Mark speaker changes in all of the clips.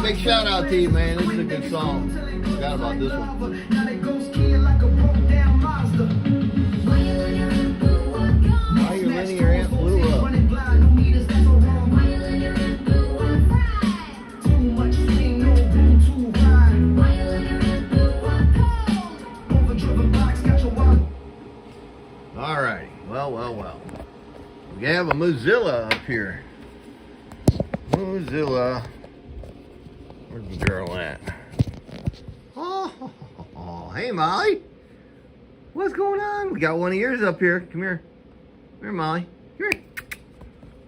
Speaker 1: big shout out to you, man. This is a good song. Forgot about this one. Why your linear amp blew up? Alrighty, well. We have a Mozilla up here. Mozilla. Where's the girl at? Oh, hey Molly. What's going on? We got one of yours up here. Come here. Come here, Molly. Come here.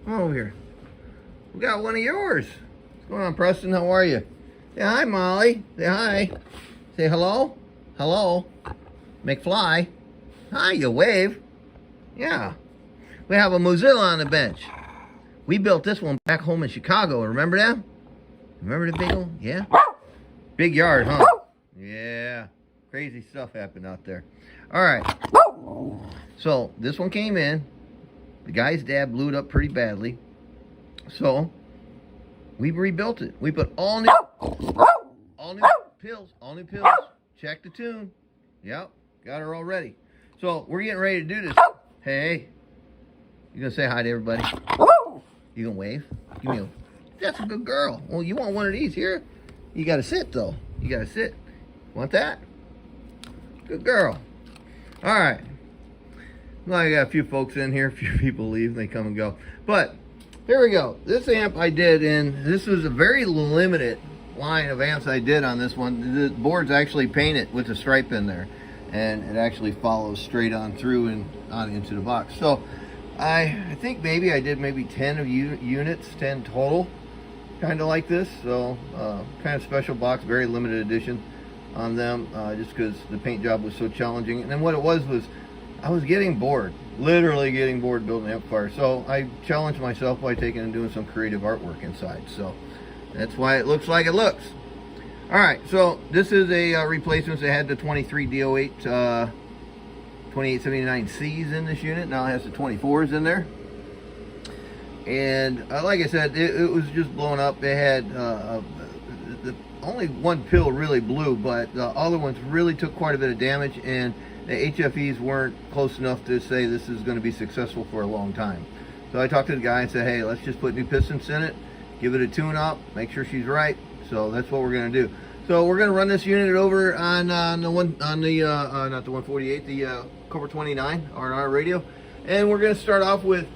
Speaker 1: Come over here. We got one of yours. What's going on, Preston? How are you? Say hi, Molly. Say hi. Say hello. Hello. McFly. Hi, you wave. Yeah. We have a Mozilla on the bench. We built this one back home in Chicago. Remember that? Remember the big one? Yeah? Big yard, huh? Yeah. Crazy stuff happened out there. All right. So this one came in. The guy's dad blew it up pretty badly. So we rebuilt it. We put all new pills. Check the tune. Yep. Got her all ready. So we're getting ready to do this. Hey. You gonna say hi to everybody? You gonna wave? Give me a... That's a good girl. Well, you want one of these here? You gotta sit though. You gotta sit. Want that? Good girl. All right. Well, I got a few folks in here. A few people leave. They come and go. But here we go. This amp I did, and this was a very limited line of amps I did on this one. The board's actually painted with a stripe in there, and it actually follows straight on through and on into the box. So I think maybe I did maybe 10 of units, 10 total, kind of like this. So kind of special box, very limited edition on them, just because the paint job was so challenging. And then what it was I was getting bored, literally getting bored building amplifiers. So I challenged myself by taking and doing some creative artwork inside. So that's why it looks like it looks. All right, so this is a replacement. It had the 23 D08 2879-Cs in this unit. Now it has the 24s in there. And like I said, it was just blowing up. It had only one pill really blew, but the other ones really took quite a bit of damage, and the HFEs weren't close enough to say this is going to be successful for a long time. So I talked to the guy and said, hey, let's just put new pistons in it, give it a tune up, make sure she's right. So that's what we're going to do. So we're going to run this unit over on not the 148, the Cobra 29 R&R radio, and we're going to start off with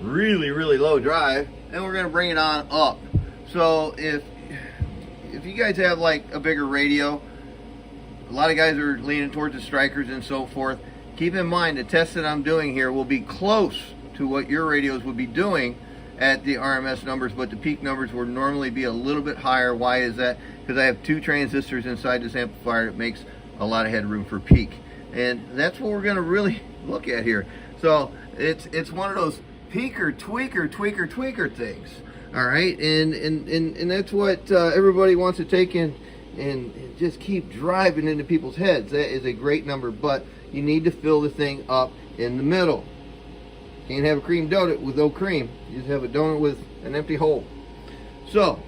Speaker 1: really low drive, and we're going to bring it on up. So if you guys have like a bigger radio, a lot of guys are leaning towards the strikers and so forth. Keep in mind the test that I'm doing here will be close to what your radios would be doing at the RMS numbers, but the peak numbers would normally be a little bit higher. Why is that? Because I have 2 transistors inside this amplifier that makes a lot of headroom for peak, and that's what we're going to really look at here. So it's one of those peaker tweaker things. All right, and that's what everybody wants to take in and just keep driving into people's heads. That is a great number, but you need to fill the thing up in the middle. Can't have a cream donut with no cream. You just have a donut with an empty hole. So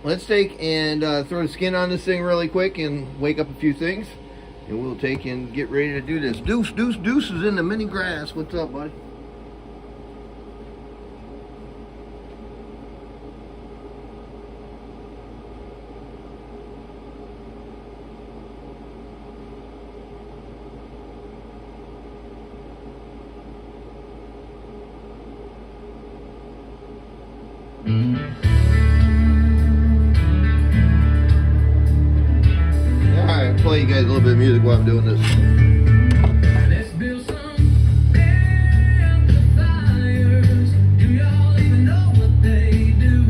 Speaker 1: let's take and throw the skin on this thing really quick and wake up a few things, and we'll take and get ready to do this. Deuce is in the mini grass. What's up, buddy? Alright, play you guys a little bit of music while I'm doing this.
Speaker 2: Let's build some amplifiers. Do y'all even know what they do?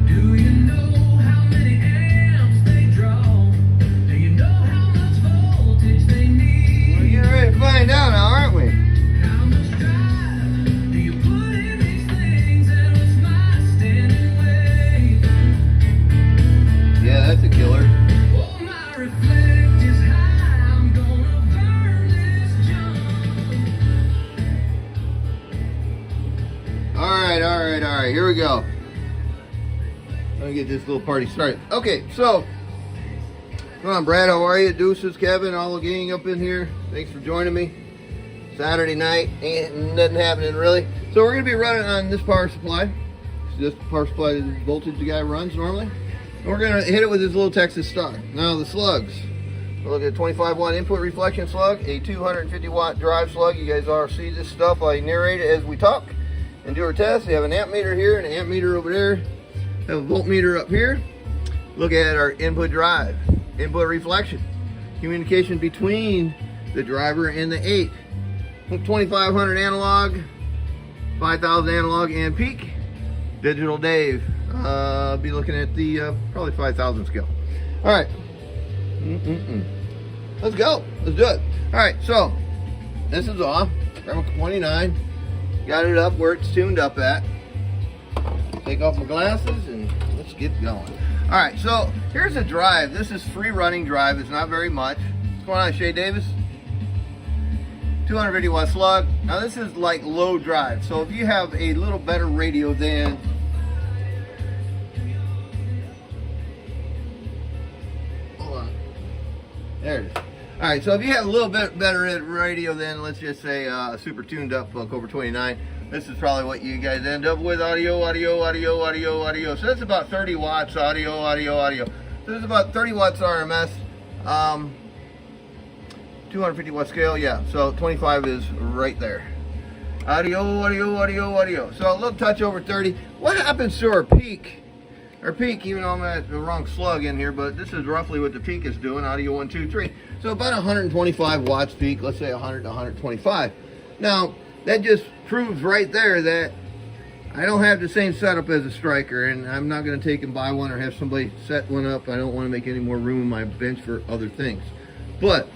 Speaker 2: Do you know how many amps they draw? Do you know how much voltage they need?
Speaker 1: We're getting ready to find out now, aren't we?
Speaker 2: How much drive do you put in these things, and what's my standing weight?
Speaker 1: Yeah, that's a killer.
Speaker 2: Oh, my reflective
Speaker 1: Let me get this little party started. Okay, so come on, Brad. How are you? Deuces, Kevin, all the gang up in here. Thanks for joining me. Saturday night, ain't nothing happening really. So we're gonna be running on this power supply. It's just the power supply, the voltage the guy runs normally. And we're gonna hit it with this little Texas Star. Now the slugs. We'll look at a 25 watt input reflection slug, a 250 watt drive slug. You guys all see this stuff. I narrate it as we talk and do our test. We have an amp meter here and an amp meter over there. Have a voltmeter up here. Look at our input drive, input reflection, communication between the driver and the 8. 2500 analog, 5000 analog and peak. Digital Dave. Be looking at the probably 5000 scale. All right. Let's go. Let's do it. All right. So this is off. Ram 29. Got it up where it's tuned up at. Take off my glasses and let's get going. All right. So here's a drive. This is free running drive. It's not very much. What's going on, Shay Davis? 250 watt slug. Now this is like low drive. So if you have a little better radio than there it is. All right, so if you have a little bit better radio than, let's just say, a super tuned up Cobra 29, this is probably what you guys end up with. Audio. So that's about 30 watts audio. So this is about 30 watts RMS. 250 watt scale, yeah. So 25 is right there. Audio. So a little touch over 30. What happens to our peak? Our peak, even though I'm at the wrong slug in here, but this is roughly what the peak is doing. Audio 1, 2, 3. So about 125 watts peak. Let's say 100 to 125. Now that just proves right there that I don't have the same setup as a striker, and I'm not going to take and buy one or have somebody set one up. I don't want to make any more room in my bench for other things. But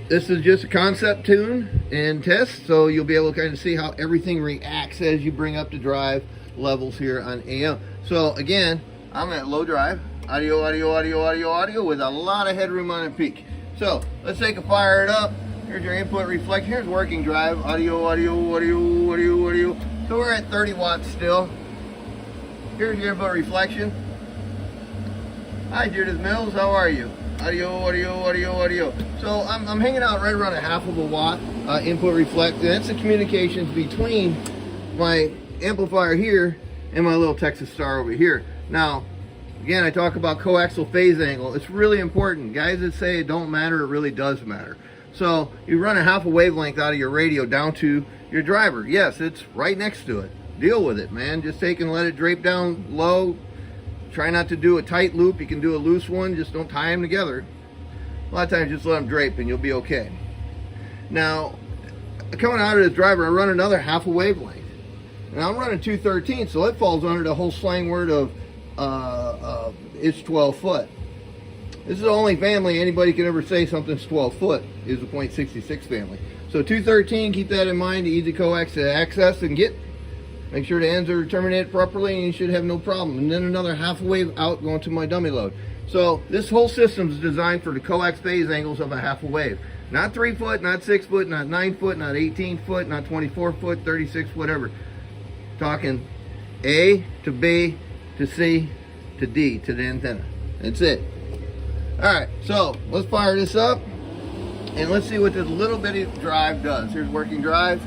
Speaker 1: this is just a concept tune and test, so you'll be able to kind of see how everything reacts as you bring up the drive levels here on AM. So again, I'm at low drive, audio with a lot of headroom on the peak. So let's take a fire it up. Here's your input reflection. Here's working drive, audio. So we're at 30 watts still. Here's your input reflection. Hi Judith Mills, how are you? Audio. So I'm hanging out right around a half of a watt input reflect, and that's the communications between my amplifier here and my little Texas Star over here. Now, again, I talk about coaxial phase angle. It's really important. Guys that say it don't matter, it really does matter. So you run a half a wavelength out of your radio down to your driver. Yes, it's right next to it. Deal with it, man. Just take and let it drape down low. Try not to do a tight loop. You can do a loose one. Just don't tie them together. A lot of times just let them drape and you'll be okay. Now, coming out of this driver, I run another half a wavelength. And I'm running 213, so it falls under the whole slang word of it's 12 foot. This is the only family anybody can ever say something's 12 foot is the .66 family. So 213, keep that in mind, easy coax to access and get. Make sure the ends are terminated properly and you should have no problem. And then another half wave out going to my dummy load. So this whole system is designed for the coax phase angles of a half a wave. Not 3 foot, not 6 foot, not 9 foot, not 18 foot, not 24 foot, 36, whatever. Talking A to B to C to D to the antenna. That's it. Alright, so let's fire this up and let's see what this little bitty drive does. Here's working drive.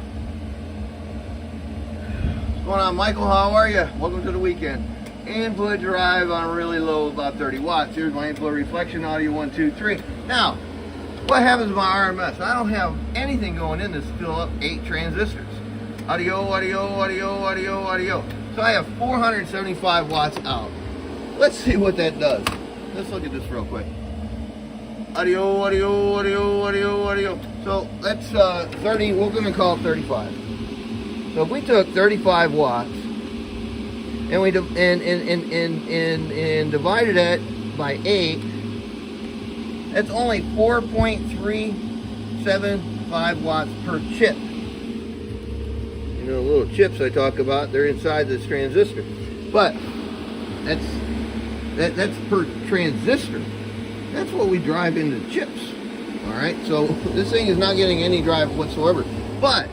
Speaker 1: What's going on, Michael? How are you? Welcome to the weekend. Input drive on really low, about 30 watts. Here's my input reflection, audio 1, 2, 3. Now, what happens with my RMS? I don't have anything going in to fill up 8 transistors. Audio. So I have 475 watts out. Let's see what that does. Let's look at this real quick. Audio. So that's 30, we're gonna call it 35. So if we took 35 watts and we divided it by 8, that's only 4.375 watts per chip. You know, little chips I talk about, they're inside this transistor. But that's per transistor. That's what we drive into chips. Alright, so this thing is not getting any drive whatsoever. But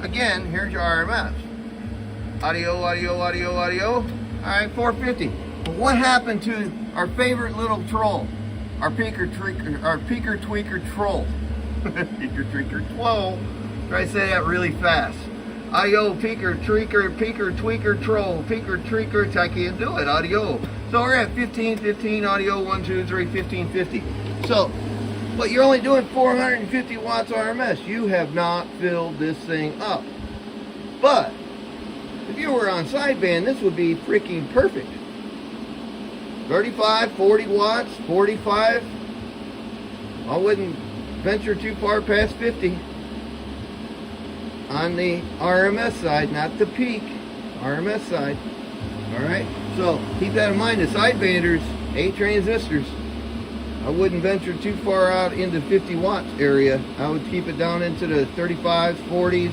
Speaker 1: again, here's your RMS. Audio, audio, audio, audio. All right, 450. But what happened to our favorite little troll? Our peaker tweaker troll. Peaker tweaker troll. Try to say that really fast. Audio, peaker tweaker troll. Peaker tweaker, I can't do it. Audio. So we're at 15, audio, 1, 2, 3, 1550. So, but you're only doing 450 watts RMS. You have not filled this thing up. But if you were on sideband, this would be freaking perfect. 35, 40 watts, 45. I wouldn't venture too far past 50 on the RMS side, not the peak, RMS side. All right, so keep that in mind. The sidebanders, 8 transistors. I wouldn't venture too far out into 50 watts area. I would keep it down into the 35s, 40s,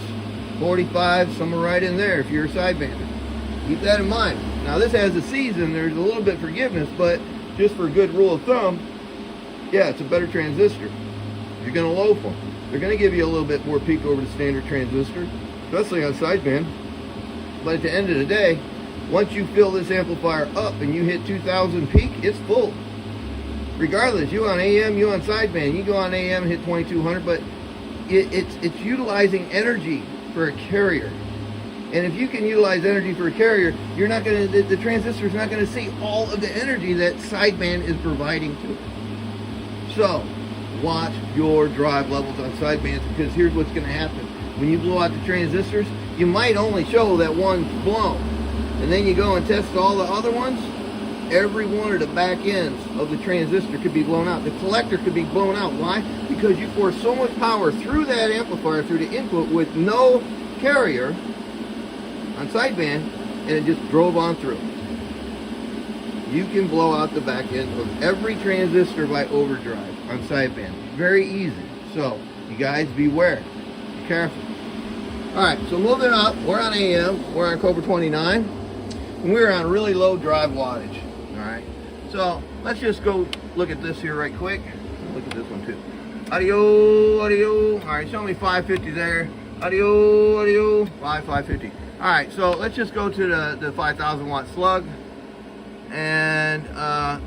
Speaker 1: 45, somewhere right in there if you're a sidebander. Keep that in mind. Now this has a season, there's a little bit of forgiveness, but just for a good rule of thumb, yeah, it's a better transistor. You're going to loaf them. They're going to give you a little bit more peak over the standard transistor, especially on sideband. But at the end of the day, once you fill this amplifier up and you hit 2000 peak, it's full. Regardless, you on AM, you on sideband, you go on AM and hit 2200, but it's utilizing energy for a carrier. And if you can utilize energy for a carrier, you're not going to, the transistor is not going to see all of the energy that sideband is providing to it. So, watch your drive levels on sidebands, because here's what's going to happen. When you blow out the transistors, you might only show that one's blown. And then you go and test all the other ones, every one of the back ends of the transistor could be blown out. The collector could be blown out. Why? Because you pour so much power through that amplifier, through the input, with no carrier on sideband, and it just drove on through. You can blow out the back end of every transistor by overdrive on sideband. Very easy. So, you guys beware. Be careful. Alright, so moving up, we're on AM, we're on Cobra 29, and we're on really low drive wattage. Alright, so let's just go look at this here right quick. Look at this one too. Audio, audio. Alright, show me 550 there. Audio, audio, 550. Alright, so let's just go to the 5000 watt slug, and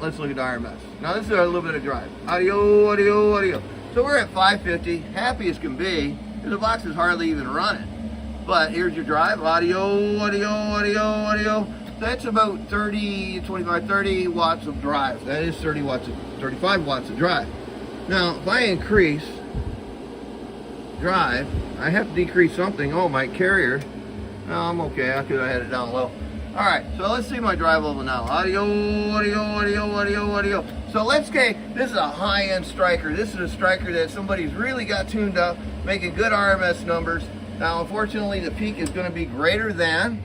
Speaker 1: let's look at the RMS. Now this is a little bit of drive. Audio, audio, audio. So we're at 550, happy as can be, and the box is hardly even running. But here's your drive, audio, audio, audio, audio. That's about 30, 25, 30 watts of drive. That is 35 watts of drive. Now, if I increase drive, I have to decrease something. Oh, my carrier. No, I'm okay. I could have had it down low. All right, so let's see my drive level now. Audio, audio, audio, audio, audio. So let's say this is a high-end striker. This is a striker that somebody's really got tuned up, making good RMS numbers. Now, unfortunately, the peak is going to be greater than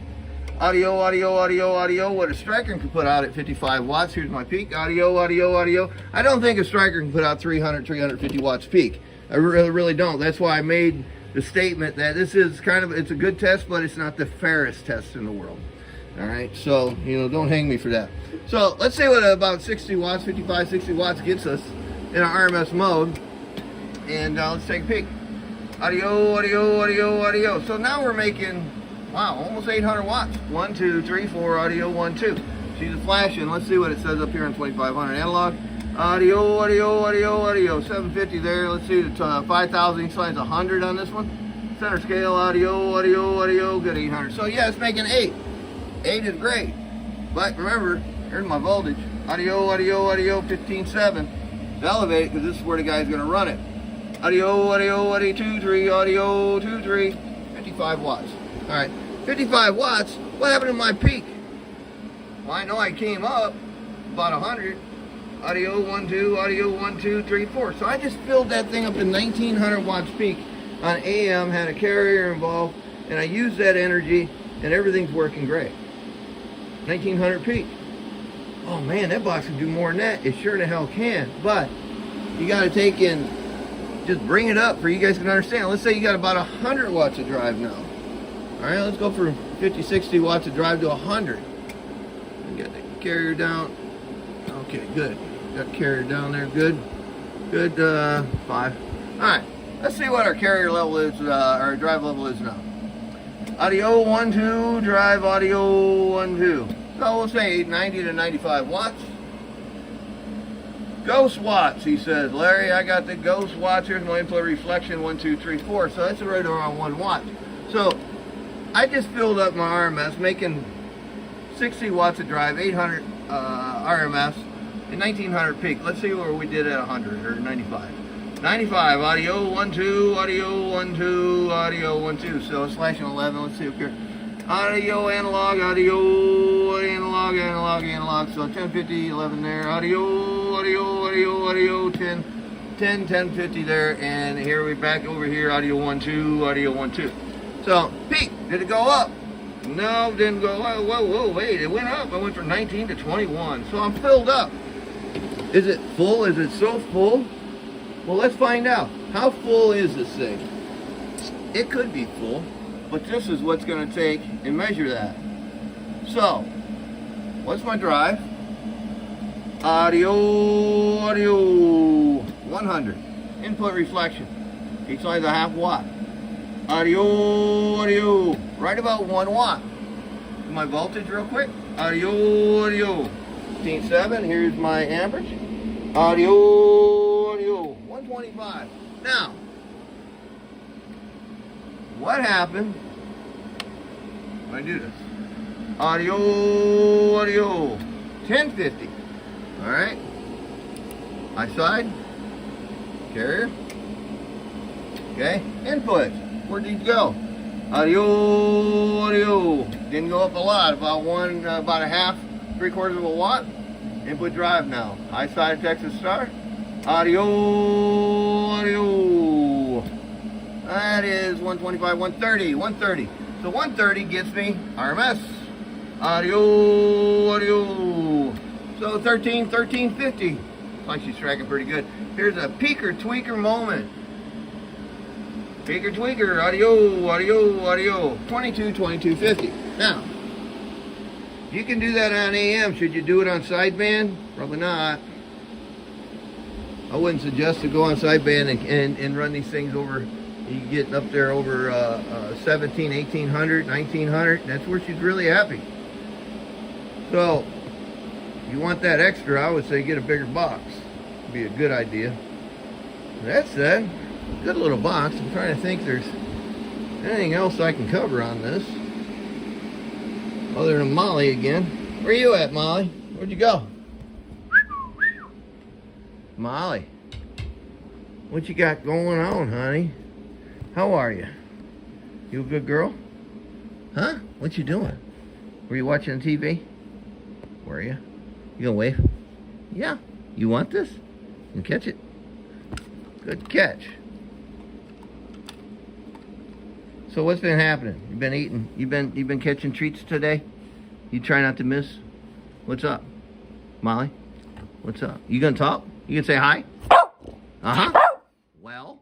Speaker 1: audio, audio, audio, audio, what a striker can put out at 55 watts. Here's my peak. Audio, audio, audio. I don't think a striker can put out 300, 350 watts peak. I really don't. That's why I made the statement that this is kind of, it's a good test, but it's not the fairest test in the world. All right, so, you know, don't hang me for that. So let's say what about 60 watts, 55, 60 watts gets us in an RMS mode. And let's take a peek. Audio, audio, audio, audio. So now we're making, wow, almost 800 watts. 1, 2, 3, 4, audio, 1, 2. See the flashing. Let's see what it says up here on 2500 analog. Audio, audio, audio, audio. 750 there. Let's see, the 5000, each line's 100 on this one. Center scale, audio, audio, audio, good 800. So yeah, it's making 8. 8 is great. But remember, here's my voltage. Audio, audio, audio, 15.7. It's elevated because this is where the guy's going to run it. Audio, audio, audio, 2, 3, audio, 2, 3, 55 watts. All right, 55 watts. What happened to my peak? Well, I know I came up about 100. Audio, 1, 2, audio, 1, 2, 3, 4. So I just filled that thing up to 1900 watts peak on AM, had a carrier involved, and I used that energy, and everything's working great. 1900 peak. Oh man, that box can do more than that. It sure the hell can. But you got to take in, just bring it up for you guys can understand. Let's say you got about 100 watts of drive now. All right, let's go from 50, 60 watts of drive to 100. Get the carrier down. Okay, good. Got carrier down there. Good. Good. 5. All right. Let's see what our carrier level is. Our drive level is now. Audio 1, 2, drive audio 1, 2. So we'll say 90 to 95 watts. Ghost watts, he says. Larry, I got the ghost watts. Here's my input reflection 1, 2, 3, 4. So that's right around 1 watt. So I just filled up my RMS, making 60 watts of drive, 800 RMS, and 1900 peak. Let's see where we did at 100 or 95. 95, audio 1, 2, audio 1, 2, audio 1, 2. So slashing 11. Let's see up here. Audio, analog, audio, analog, analog, analog. So 1050, 11 there. Audio, audio, audio, audio, 10, 1050 there. And here we're back over here. Audio 1, 2, audio 1, 2. So peak, did it go up? No, didn't go. Whoa, whoa, whoa, wait, it went up. I went from 19 to 21. So I'm filled up. Is it full? Is it so full? Well, let's find out. How full is this thing? It could be full, but this is what's going to take and measure that. So, what's my drive? Audio, audio, 100. Input reflection. Each side's a half watt. Audio, audio, right about 1 watt. My voltage real quick. Audio, audio, 15.7. Here's my amperage. Audio, audio, 125. Now, what happened when I do this? Audio, audio, 1050. All right. High side, carrier. Okay. Input. Where'd these go? Audio, audio. Didn't go up a lot. About about a half, 3/4 of a watt. Input drive now. High side Texas Star. Audio, audio. That is 125, 130, 130. So 130 gets me RMS. Audio, audio. So 1350. Looks like she's tracking pretty good. Here's a peaker tweaker moment. Peaker tweaker, audio, audio, audio. 2250. Now, you can do that on AM. Should you do it on sideband? Probably not. I wouldn't suggest to go on sideband and run these things over. You get up there over 17, 1800, 1900. That's where she's really happy. So, if you want that extra, I would say get a bigger box. Would be a good idea. That said, good little box. I'm trying to think there's anything else I can cover on this. Other than Molly again. Where you at, Molly? Where'd you go? Molly. What you got going on, honey? How are you? You a good girl? Huh? What you doing? Were you watching TV? Were you? You gonna wave? Yeah. You want this? You can catch it? Good catch. So what's been happening? You've been eating. You've been catching treats today? You try not to miss? What's up? Molly? What's up? You gonna talk? You gonna say hi? Uh-huh. Well,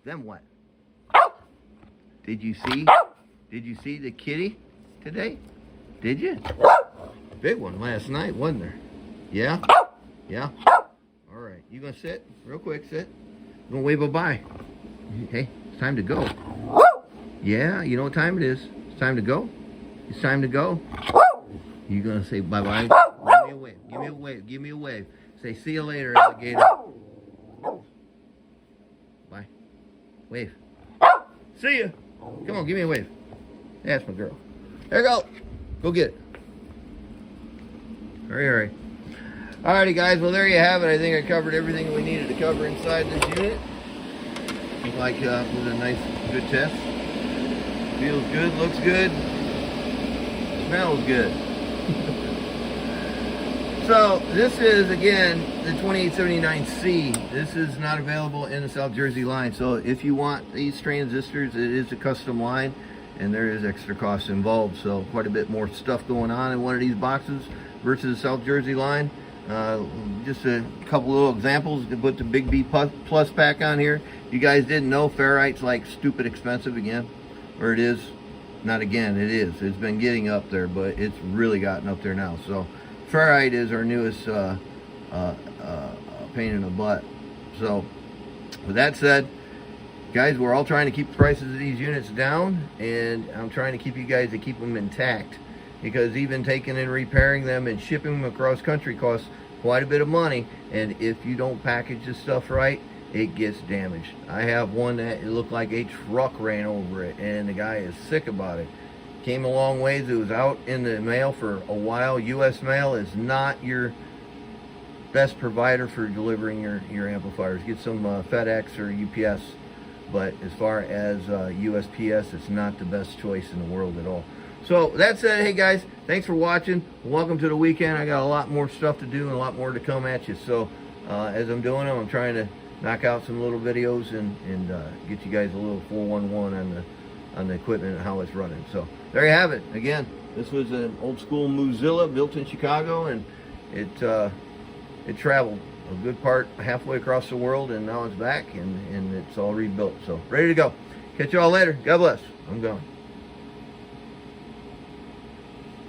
Speaker 1: then what? Did you see the kitty today? Did you? Big one last night, wasn't there? Yeah? Yeah? All right. You gonna sit? Real quick, sit. You gonna wave bye-bye. Hey, it's time to go. Yeah, you know what time it is. It's time to go. It's time to go. You gonna say bye-bye? Give me a wave. Give me a wave. Give me a wave. Say, see you later, alligator. Bye. Wave. See ya. Come on, give me a wave. That's my girl. There you go. Go get it. Hurry, hurry. Alrighty, guys. Well, there you have it. I think I covered everything we needed to cover inside this unit. Like, it was a nice, good test. Feels good, looks good, smells good. So this is, again, the 2879-C. This is not available in the South Jersey line. So if you want these transistors, it is a custom line, and there is extra costs involved. So quite a bit more stuff going on in one of these boxes versus the South Jersey line. Just a couple little examples to put the Big B Plus pack on here. You guys didn't know ferrite's like stupid expensive again, or it is. Not again, it is. It's been getting up there, but it's really gotten up there now. So ferrite is our newest pain in the butt. So with that said, Guys, we're all trying to keep the prices of these units down, and I'm trying to keep you guys to keep them intact, because even taking and repairing them and shipping them across country costs quite a bit of money, and if you don't package this stuff right, it gets damaged. I have one that it looked like a truck ran over it, and the guy is sick about it. Came a long ways. It was out in the mail for a while. US mail is not your best provider for delivering your amplifiers. Get some FedEx or UPS, but as far as USPS, it's not the best choice in the world at all. So that said, hey guys, thanks for watching. Welcome to the weekend. I got a lot more stuff to do and a lot more to come at you. So as I'm doing them, I'm trying to knock out some little videos and get you guys a little 411 on the equipment and how it's running. So there you have it. Again, this was an old school Mozilla built in Chicago, and it traveled a good part halfway across the world, and now it's back and it's all rebuilt. So ready to go. Catch you all later. God bless. I'm going.